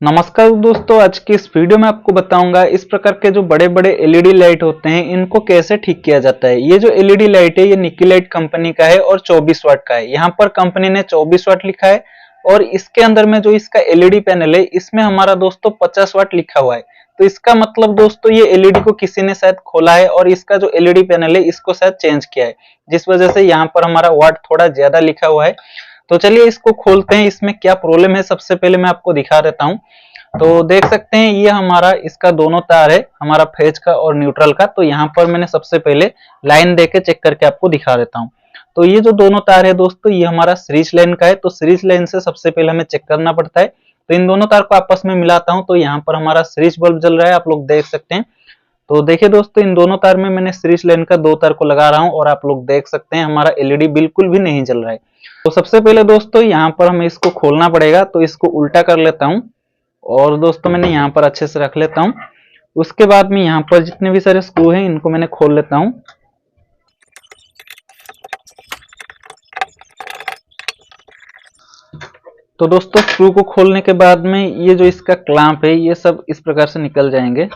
नमस्कार दोस्तों, आज की इस वीडियो में आपको बताऊंगा इस प्रकार के जो बड़े बड़े एलईडी लाइट होते हैं इनको कैसे ठीक किया जाता है। ये जो एलईडी लाइट है ये निकिलाइट कंपनी का है और 24 वाट का है। यहाँ पर कंपनी ने 24 वाट लिखा है और इसके अंदर में जो इसका एलईडी पैनल है इसमें हमारा दोस्तों 50 वाट लिखा हुआ है। तो इसका मतलब दोस्तों ये एलईडी को किसी ने शायद खोला है और इसका जो एलईडी पैनल है इसको शायद चेंज किया है, जिस वजह से यहाँ पर हमारा वाट थोड़ा ज्यादा लिखा हुआ है। तो चलिए इसको खोलते हैं, इसमें क्या प्रॉब्लम है सबसे पहले मैं आपको दिखा देता हूँ। तो देख सकते हैं ये हमारा इसका दोनों तार है, हमारा फेज का और न्यूट्रल का। तो यहाँ पर मैंने सबसे पहले लाइन देके चेक करके आपको दिखा देता हूँ। तो ये जो दोनों तार है दोस्तों ये हमारा सीरीज लाइन का है। तो सीरीज लाइन से सबसे पहले हमें चेक करना पड़ता है। तो इन दोनों तार को आपस में मिलाता हूँ तो यहाँ पर हमारा सीरीज बल्ब जल रहा है, आप लोग देख सकते हैं। तो देखिए दोस्तों इन दोनों तार में मैंने सीरीज लाइन का दो तार को लगा रहा हूँ और आप लोग देख सकते हैं हमारा एलईडी बिल्कुल भी नहीं जल रहा है। तो सबसे पहले दोस्तों यहाँ पर हमें इसको खोलना पड़ेगा, तो इसको उल्टा कर लेता हूँ और दोस्तों मैंने यहाँ पर अच्छे से रख लेता हूँ। उसके बाद में यहाँ पर जितने भी सारे स्क्रू हैं इनको मैंने खोल लेता हूँ। तो दोस्तों स्क्रू को खोलने के बाद में ये जो इसका क्लैंप है ये सब इस प्रकार से निकल जाएंगे।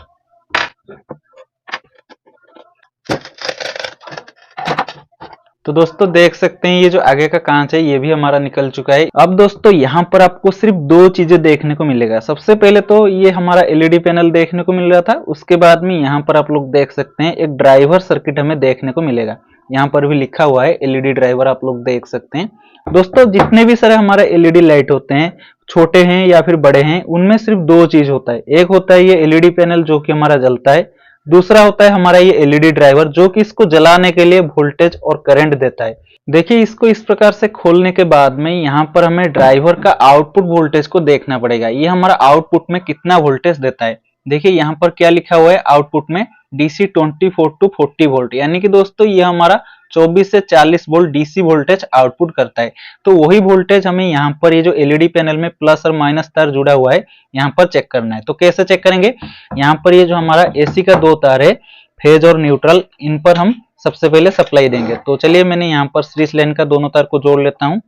तो दोस्तों देख सकते हैं ये जो आगे का कांच है ये भी हमारा निकल चुका है। अब दोस्तों यहाँ पर आपको सिर्फ दो चीजें देखने को मिलेगा। सबसे पहले तो ये हमारा एलईडी पैनल देखने को मिल रहा था, उसके बाद में यहाँ पर आप लोग देख सकते हैं एक ड्राइवर सर्किट हमें देखने को मिलेगा। यहाँ पर भी लिखा हुआ है एलईडी ड्राइवर, आप लोग देख सकते हैं। दोस्तों जितने भी सारे हमारे एलईडी लाइट होते हैं, छोटे हैं या फिर बड़े हैं, उनमें सिर्फ दो चीज होता है। एक होता है ये एलईडी पैनल जो कि हमारा जलता है, दूसरा होता है हमारा ये एलईडी ड्राइवर जो कि इसको जलाने के लिए वोल्टेज और करंट देता है। देखिए इसको इस प्रकार से खोलने के बाद में यहाँ पर हमें ड्राइवर का आउटपुट वोल्टेज को देखना पड़ेगा। ये हमारा आउटपुट में कितना वोल्टेज देता है। देखिए यहाँ पर क्या लिखा हुआ है आउटपुट में डीसी 24 टू 40 वोल्ट, यानी कि दोस्तों ये हमारा 24 से 40 वोल्ट डीसी वोल्टेज आउटपुट करता है। तो वही वोल्टेज हमें यहाँ पर ये जो एलईडी पैनल में प्लस और माइनस तार जुड़ा हुआ है यहाँ पर चेक करना है। तो कैसे चेक करेंगे, यहाँ पर ये जो हमारा एसी का दो तार है फेज और न्यूट्रल, इन पर हम सबसे पहले सप्लाई देंगे। तो चलिए मैंने यहाँ पर सीरीज लाइन का दोनों तार को जोड़ लेता हूँ।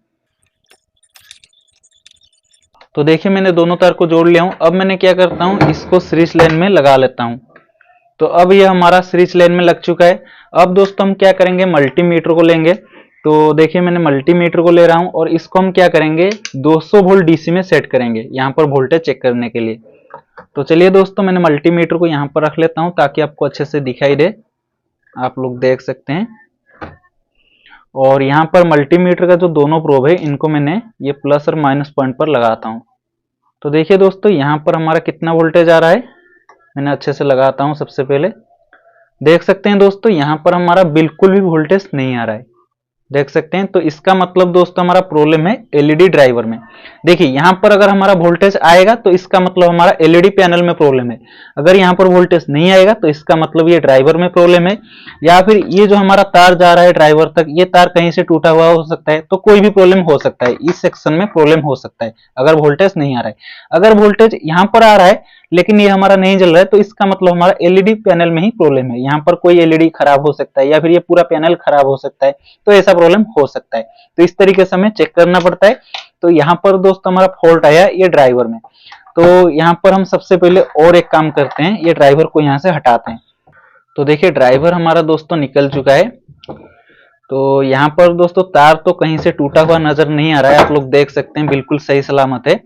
तो देखिए मैंने दोनों तार को जोड़ लिया हूँ। अब मैंने क्या करता हूँ इसको सीरीज लाइन में लगा लेता हूँ। तो अब ये हमारा सीरीज लाइन में लग चुका है। अब दोस्तों हम क्या करेंगे मल्टीमीटर को लेंगे। तो देखिए मैंने मल्टीमीटर को ले रहा हूं और इसको हम क्या करेंगे 200 वोल्ट डीसी में सेट करेंगे यहाँ पर वोल्टेज चेक करने के लिए। तो चलिए दोस्तों मैंने मल्टीमीटर को यहाँ पर रख लेता हूं ताकि आपको अच्छे से दिखाई दे, आप लोग देख सकते हैं। और यहाँ पर मल्टीमीटर का जो दोनों प्रोब है इनको मैंने ये प्लस और माइनस पॉइंट पर लगाता हूँ। तो देखिए दोस्तों यहाँ पर हमारा कितना वोल्टेज आ रहा है, मैंने अच्छे से लगाता हूं। सबसे पहले देख सकते हैं दोस्तों यहाँ पर हमारा बिल्कुल भी वोल्टेज नहीं आ रहा है, देख सकते हैं। तो इसका मतलब दोस्तों हमारा प्रॉब्लम है एलईडी ड्राइवर में। देखिए यहाँ पर अगर हमारा वोल्टेज आएगा तो इसका मतलब हमारा एलईडी पैनल में प्रॉब्लम है। अगर यहाँ पर वोल्टेज नहीं आएगा तो इसका मतलब ये ड्राइवर में प्रॉब्लम है, या फिर ये जो हमारा तार जा रहा है ड्राइवर तक ये तार कहीं से टूटा हुआ हो सकता है। तो कोई भी प्रॉब्लम हो सकता है, इस सेक्शन में प्रॉब्लम हो सकता है अगर वोल्टेज नहीं आ रहा है। अगर वोल्टेज यहाँ पर आ रहा है लेकिन ये हमारा नहीं जल रहा है तो इसका मतलब हमारा एलईडी पैनल में ही प्रॉब्लम है। यहाँ पर कोई एलईडी खराब हो सकता है या फिर ये पूरा पैनल खराब हो सकता है, तो ऐसा प्रॉब्लम हो सकता है। तो इस तरीके से हमें चेक करना पड़ता है। तो यहाँ पर दोस्तों हमारा फॉल्ट आया ये ड्राइवर में। तो यहाँ पर हम सबसे पहले और एक काम करते हैं, ये ड्राइवर को यहाँ से हटाते हैं। तो देखिए ड्राइवर हमारा दोस्तों निकल चुका है। तो यहाँ पर दोस्तों तार तो कहीं से टूटा हुआ नजर नहीं आ रहा है, आप लोग देख सकते हैं बिल्कुल सही सलामत है।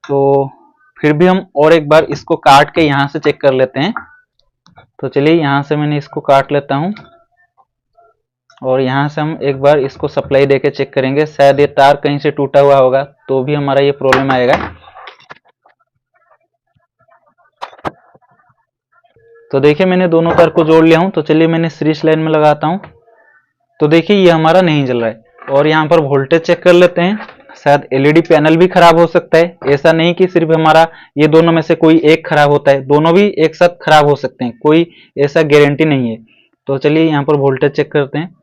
तो फिर भी हम और एक बार इसको काट के यहाँ से चेक कर लेते हैं। तो चलिए यहाँ से मैंने इसको काट लेता हूँ और यहाँ से हम एक बार इसको सप्लाई देके चेक करेंगे। शायद ये तार कहीं से टूटा हुआ होगा तो भी हमारा ये प्रॉब्लम आएगा। तो देखिए मैंने दोनों तार को जोड़ लिया हूँ। तो चलिए मैंने सीरीज लाइन में लगाता हूँ। तो देखिए ये हमारा नहीं जल रहा है। और यहाँ पर वोल्टेज चेक कर लेते हैं, शायद एलईडी पैनल भी खराब हो सकता है। ऐसा नहीं कि सिर्फ हमारा ये दोनों में से कोई एक खराब होता है, दोनों भी एक साथ खराब हो सकते हैं, कोई ऐसा गारंटी नहीं है। तो चलिए यहाँ पर वोल्टेज चेक करते हैं।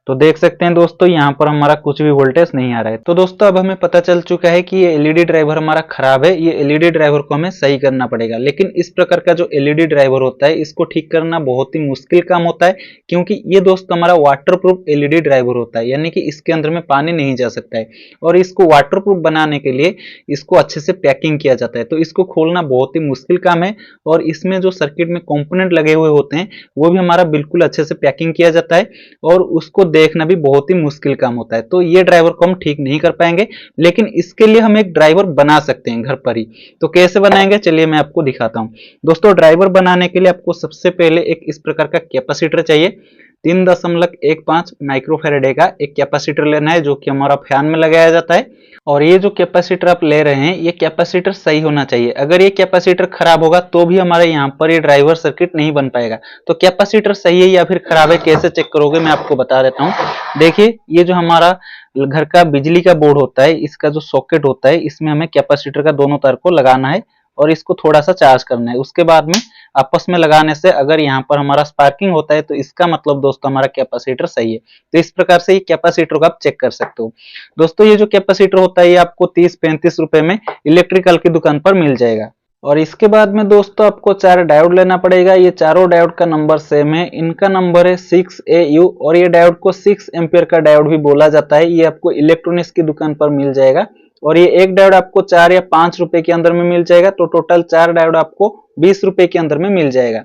तो देख सकते हैं दोस्तों यहाँ पर हमारा कुछ भी वोल्टेज नहीं आ रहा है। तो दोस्तों अब हमें पता चल चुका है कि ये एलईडी ड्राइवर हमारा खराब है, ये एलईडी ड्राइवर को हमें सही करना पड़ेगा। लेकिन इस प्रकार का जो एलईडी ड्राइवर होता है इसको ठीक करना बहुत ही मुश्किल काम होता है, क्योंकि ये दोस्तों हमारा वाटरप्रूफ एलईडी ड्राइवर होता है, यानी कि इसके अंदर में पानी नहीं जा सकता है। और इसको वाटरप्रूफ बनाने के लिए इसको अच्छे से पैकिंग किया जाता है। तो इसको खोलना बहुत ही मुश्किल काम है, और इसमें जो सर्किट में कंपोनेंट लगे हुए होते हैं वो भी हमारा बिल्कुल अच्छे से पैकिंग किया जाता है, और उसको देखना भी बहुत ही मुश्किल काम होता है। तो ये ड्राइवर को हम ठीक नहीं कर पाएंगे, लेकिन इसके लिए हम एक ड्राइवर बना सकते हैं घर पर ही। तो कैसे बनाएंगे चलिए मैं आपको दिखाता हूं। दोस्तों ड्राइवर बनाने के लिए आपको सबसे पहले एक इस प्रकार का कैपेसिटर चाहिए। 3.15 माइक्रोफैराडे का एक कैपेसिटर लेना है, जो कि हमारा फैन में लगाया जाता है। और ये जो कैपेसिटर आप ले रहे हैं ये कैपेसिटर सही होना चाहिए। अगर ये कैपेसिटर खराब होगा तो भी हमारे यहाँ पर ये ड्राइवर सर्किट नहीं बन पाएगा। तो कैपेसिटर सही है या फिर खराब है कैसे चेक करोगे, मैं आपको बता देता हूँ। देखिए ये जो हमारा घर का बिजली का बोर्ड होता है, इसका जो सॉकेट होता है, इसमें हमें कैपेसिटर का दोनों तार को लगाना है और इसको थोड़ा सा चार्ज करना है। उसके बाद में आपस में लगाने से अगर यहाँ पर हमारा स्पार्किंग होता है तो इसका मतलब दोस्तों हमारा कैपेसिटर सही है। तो इस प्रकार से ये कैपेसिटर को आप चेक कर सकते हो। दोस्तों ये जो कैपेसिटर होता है ये आपको 30-35 रुपए में इलेक्ट्रिकल की दुकान पर मिल जाएगा। और इसके बाद में दोस्तों आपको 4 डायोड लेना पड़ेगा। ये चारों डायोड का नंबर सेम है, इनका नंबर है 6AU, और ये डायोड को 6 एम्पियर का डायोड भी बोला जाता है। ये आपको इलेक्ट्रॉनिक्स की दुकान पर मिल जाएगा, और ये एक डायोड आपको 4 या 5 रुपए के अंदर में मिल जाएगा। तो टोटल 4 डायोड आपको 20 रुपए के अंदर में मिल जाएगा।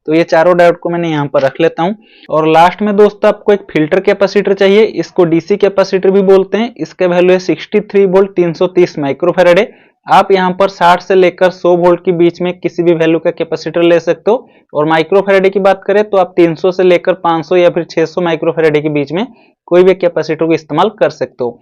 तो ये चारों डायोड को मैंने यहाँ पर रख लेता हूँ। और लास्ट में दोस्तों आपको एक फिल्टर कैपेसिटर चाहिए, इसको डीसी कैपेसिटर भी बोलते हैं। इसका वैल्यू है 63 वोल्ट 330 माइक्रोफैराडे। आप यहाँ पर 60 से लेकर 100 वोल्ट के बीच में किसी भी वैल्यू का कैपेसिटर ले सकते हो। और माइक्रोफैराडे की बात करें तो आप 300 से लेकर 500 या फिर 600 माइक्रोफैराडे के बीच में कोई भी कैपेसिटर को इस्तेमाल कर सकते हो।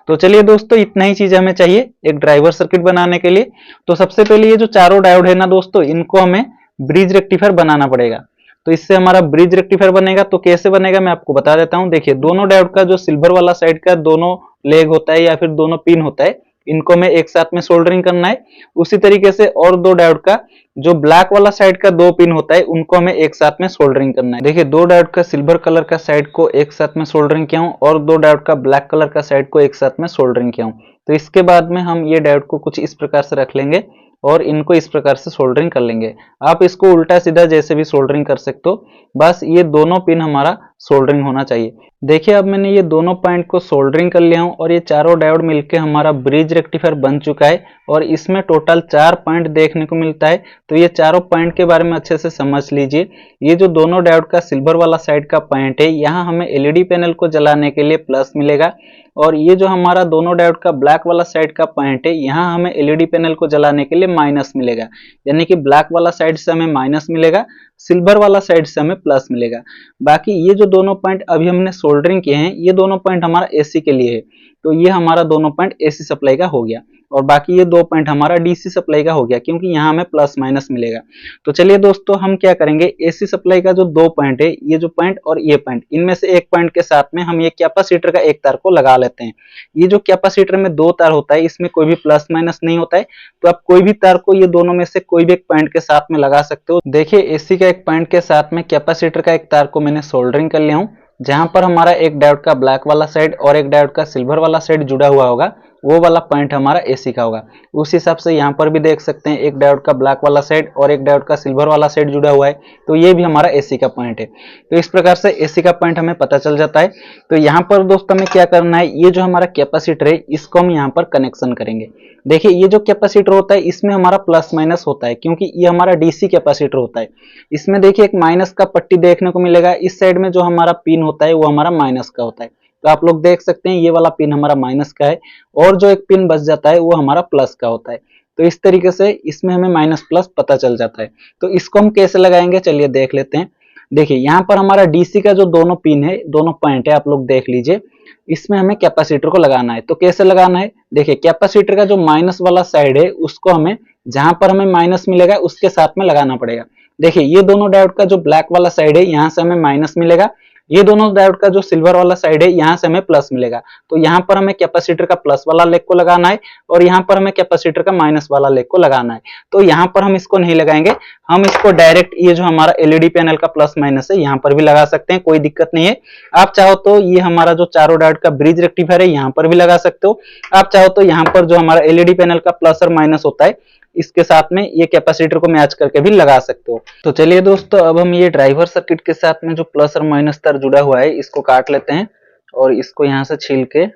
तो चलिए दोस्तों इतना ही चीज हमें चाहिए एक ड्राइवर सर्किट बनाने के लिए। तो सबसे पहले ये जो चारों डायोड है ना दोस्तों, इनको हमें ब्रिज रेक्टिफायर बनाना पड़ेगा। तो इससे हमारा ब्रिज रेक्टिफायर बनेगा। तो कैसे बनेगा मैं आपको बता देता हूं। देखिए दोनों डायोड का जो सिल्वर वाला साइड का दोनों लेग होता है या फिर दोनों पिन होता है, इनको में एक साथ में सोल्डरिंग करना है। उसी तरीके से और दो डायोड का जो ब्लैक वाला साइड का 2 पिन होता है उनको हमें एक साथ में सोल्डरिंग करना है। देखिए 2 डायोड का सिल्वर कलर का साइड को एक साथ में सोल्डरिंग किया हूं और 2 डायोड का ब्लैक कलर का साइड को एक साथ में सोल्डरिंग किया हूं। तो इसके बाद में हम ये डायोड को कुछ इस प्रकार से रख लेंगे और इनको इस प्रकार से सोल्डरिंग कर लेंगे। आप इसको उल्टा सीधा जैसे भी सोल्डरिंग कर सकते हो, बस ये दोनों पिन हमारा सोल्डरिंग होना चाहिए। देखिए अब मैंने ये दोनों पॉइंट को सोल्डरिंग कर लिया हूं और ये चारों डायोड मिलके हमारा ब्रिज रेक्टिफायर बन चुका है। और इसमें टोटल 4 पॉइंट देखने को मिलता है। तो ये चारों पॉइंट के बारे में अच्छे से समझ लीजिए। ये जो दोनों डायोड का सिल्वर वाला साइड का पॉइंट है, यहाँ हमें एलईडी पैनल को जलाने के लिए प्लस मिलेगा। और ये जो हमारा दोनों डायोड का ब्लैक वाला साइड का पॉइंट है, यहाँ हमें एलईडी पैनल को जलाने के लिए माइनस मिलेगा। यानी कि ब्लैक वाला साइड से हमें माइनस मिलेगा, सिल्वर वाला साइड से हमें प्लस मिलेगा। बाकी ये जो दोनों पॉइंट अभी हमने सोल्डरिंग किए हैं, ये दोनों पॉइंट हमारा एसी के लिए है। तो ये हमारा दोनों पॉइंट एसी सप्लाई का हो गया। और बाकी ये 2 पॉइंट हमारा डीसी सप्लाई का हो गया, क्योंकि यहाँ हमें प्लस माइनस मिलेगा। तो चलिए दोस्तों हम क्या करेंगे, एसी सप्लाई का जो 2 पॉइंट है, ये जो पॉइंट और ये पॉइंट, इनमें से एक पॉइंट के साथ में हम ये कैपेसिटर का एक तार को लगा लेते हैं। ये जो कैपेसिटर में 2 तार होता है, इसमें कोई भी प्लस माइनस नहीं होता है। तो आप कोई भी तार को ये दोनों में से कोई भी एक पॉइंट के साथ में लगा सकते हो। देखिए एसी का एक पॉइंट के साथ में कैपेसिटर का एक तार को मैंने सोल्डरिंग कर लिया हूं। जहां पर हमारा एक डायोड का ब्लैक वाला साइड और एक डायोड का सिल्वर वाला साइड जुड़ा हुआ होगा, वो वाला पॉइंट हमारा एसी का होगा। उस हिसाब से यहाँ पर भी देख सकते हैं, एक डायोड का ब्लैक वाला साइड और एक डायोड का सिल्वर वाला साइड जुड़ा हुआ है, तो ये भी हमारा एसी का पॉइंट है। तो इस प्रकार से एसी का पॉइंट हमें पता चल जाता है। तो यहाँ पर दोस्तों हमें क्या करना है, ये जो हमारा कैपेसिटर है इसको हम यहाँ पर कनेक्शन करेंगे। देखिए ये जो कैपेसिटर होता है इसमें हमारा प्लस माइनस होता है, क्योंकि ये हमारा डीसी कैपेसिटर होता है। इसमें देखिए एक माइनस का पट्टी देखने को मिलेगा। इस साइड में जो हमारा पिन होता है वो हमारा माइनस का होता है। तो आप लोग देख सकते हैं ये वाला पिन हमारा माइनस का है और जो एक पिन बच जाता है वो हमारा प्लस का होता है। तो इस तरीके से इसमें हमें माइनस प्लस पता चल जाता है। तो इसको हम कैसे लगाएंगे चलिए देख लेते हैं। देखिए यहाँ पर हमारा डीसी का जो दोनों पिन है, दोनों पॉइंट है, आप लोग देख लीजिए, इसमें हमें कैपेसिटर को लगाना है। तो कैसे लगाना है, देखिए कैपेसिटर का जो माइनस वाला साइड है उसको हमें जहां पर हमें माइनस मिलेगा उसके साथ में लगाना पड़ेगा। देखिए ये दोनों डायोड का जो ब्लैक वाला साइड है, यहाँ से हमें माइनस मिलेगा, ये दोनों डायोड का जो सिल्वर वाला साइड है यहाँ से हमें प्लस मिलेगा, तो यहाँ पर हमें कैपेसिटर का प्लस वाला लेग को लगाना है और यहाँ पर हमें कैपेसिटर का माइनस वाला लेग को लगाना है। तो यहाँ पर हम इसको नहीं लगाएंगे, हम इसको डायरेक्ट ये जो हमारा एलईडी पैनल का प्लस माइनस है यहाँ पर भी लगा सकते हैं, कोई दिक्कत नहीं है। आप चाहो तो ये हमारा जो चारों डायोड का ब्रिज रेक्टिफायर है यहाँ पर भी लगा सकते हो। आप चाहो तो यहाँ पर जो हमारा एलईडी पैनल का प्लस और माइनस होता है इसके साथ में ये कैपेसिटर को मैच करके भी लगा सकते हो। तो चलिए दोस्तों, अब हम ये ड्राइवर सर्किट के साथ में जो प्लस और माइनस तार जुड़ा हुआ है इसको काट लेते हैं और इसको यहाँ से छील के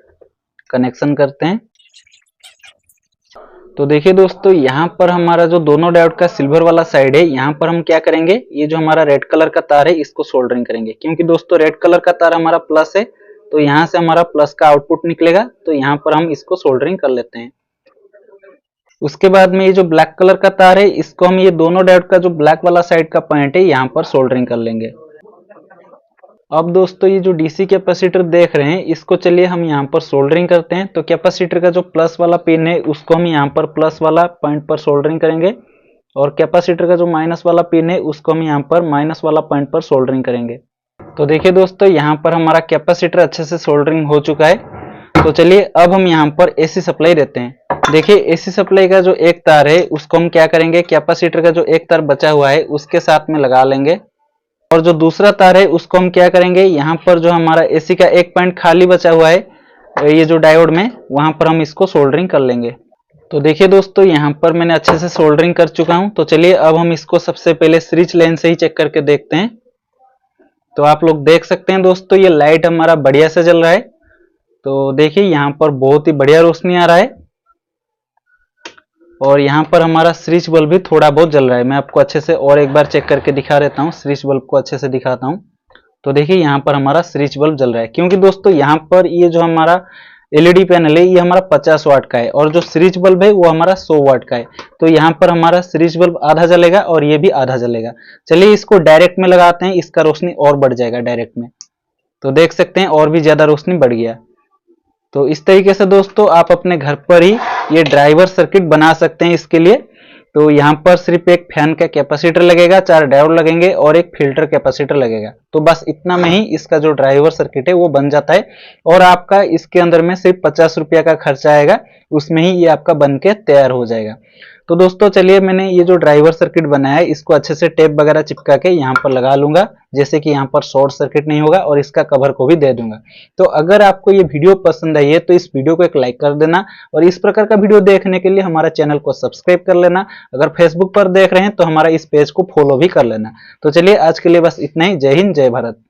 कनेक्शन करते हैं। तो देखिए दोस्तों, यहाँ पर हमारा जो दोनों डायोड का सिल्वर वाला साइड है यहाँ पर हम क्या करेंगे, ये जो हमारा रेड कलर का तार है इसको सोल्डरिंग करेंगे, क्योंकि दोस्तों रेड कलर का तार हमारा प्लस है तो यहाँ से हमारा प्लस का आउटपुट निकलेगा, तो यहाँ पर हम इसको सोल्डरिंग कर लेते हैं। उसके बाद में ये जो ब्लैक कलर का तार है इसको हम ये दोनों डायोड का जो ब्लैक वाला साइड का पॉइंट है यहाँ पर सोल्डरिंग कर लेंगे। अब दोस्तों ये जो डीसी कैपेसिटर देख रहे हैं इसको चलिए हम यहाँ पर सोल्डरिंग करते हैं। तो कैपेसिटर का जो प्लस वाला पिन है उसको हम यहाँ पर प्लस वाला पॉइंट पर सोल्डरिंग करेंगे और कैपेसिटर का जो माइनस वाला पिन है उसको हम यहाँ पर माइनस वाला पॉइंट पर सोल्डरिंग करेंगे। तो देखिए दोस्तों, यहाँ पर हमारा कैपेसिटर अच्छे से सोल्डरिंग हो चुका है। तो चलिए अब हम यहाँ पर एसी सप्लाई देते हैं। देखिए एसी सप्लाई का जो एक तार है उसको हम क्या करेंगे, कैपेसिटर का जो एक तार बचा हुआ है उसके साथ में लगा लेंगे और जो दूसरा तार है उसको हम क्या करेंगे, यहाँ पर जो हमारा एसी का एक पॉइंट खाली बचा हुआ है ये जो डायोड में, वहां पर हम इसको सोल्डरिंग कर लेंगे। तो देखिए दोस्तों, यहाँ पर मैंने अच्छे से सोल्डरिंग कर चुका हूं। तो चलिए अब हम इसको सबसे पहले सीरीज लाइन से ही चेक करके देखते हैं। तो आप लोग देख सकते हैं दोस्तों, ये लाइट हमारा बढ़िया से जल रहा है। तो देखिए यहाँ पर बहुत ही बढ़िया रोशनी आ रहा है और यहाँ पर हमारा स्विच बल्ब भी थोड़ा बहुत जल रहा है। मैं आपको अच्छे से और एक बार चेक करके दिखा देता हूँ, स्विच बल्ब को अच्छे से दिखाता हूँ। तो देखिए यहाँ पर हमारा स्विच बल्ब जल रहा है, क्योंकि दोस्तों यहाँ पर ये जो हमारा एलईडी पैनल है ये हमारा 50 वाट का है और जो स्विच बल्ब है वो हमारा 100 वाट का है। तो यहाँ पर हमारा स्विच बल्ब आधा जलेगा और ये भी आधा जलेगा। चलिए इसको डायरेक्ट में लगाते हैं, इसका रोशनी और बढ़ जाएगा डायरेक्ट में। तो देख सकते हैं और भी ज्यादा रोशनी बढ़ गया। तो इस तरीके से दोस्तों आप अपने घर पर ही ये ड्राइवर सर्किट बना सकते हैं। इसके लिए तो यहाँ पर सिर्फ एक फैन का कैपेसिटर लगेगा, 4 डायोड लगेंगे और एक फिल्टर कैपेसिटर लगेगा। तो बस इतना में ही इसका जो ड्राइवर सर्किट है वो बन जाता है और आपका इसके अंदर में सिर्फ 50 रुपया का खर्चा आएगा, उसमें ही ये आपका बन के तैयार हो जाएगा। तो दोस्तों चलिए मैंने ये जो ड्राइवर सर्किट बनाया है इसको अच्छे से टेप वगैरह चिपका के यहाँ पर लगा लूंगा, जैसे कि यहाँ पर शॉर्ट सर्किट नहीं होगा, और इसका कवर को भी दे दूंगा। तो अगर आपको ये वीडियो पसंद आई है तो इस वीडियो को एक लाइक कर देना और इस प्रकार का वीडियो देखने के लिए हमारा चैनल को सब्सक्राइब कर लेना। अगर फेसबुक पर देख रहे हैं तो हमारा इस पेज को फॉलो भी कर लेना। तो चलिए आज के लिए बस इतना ही। जय हिंद, जय भारत।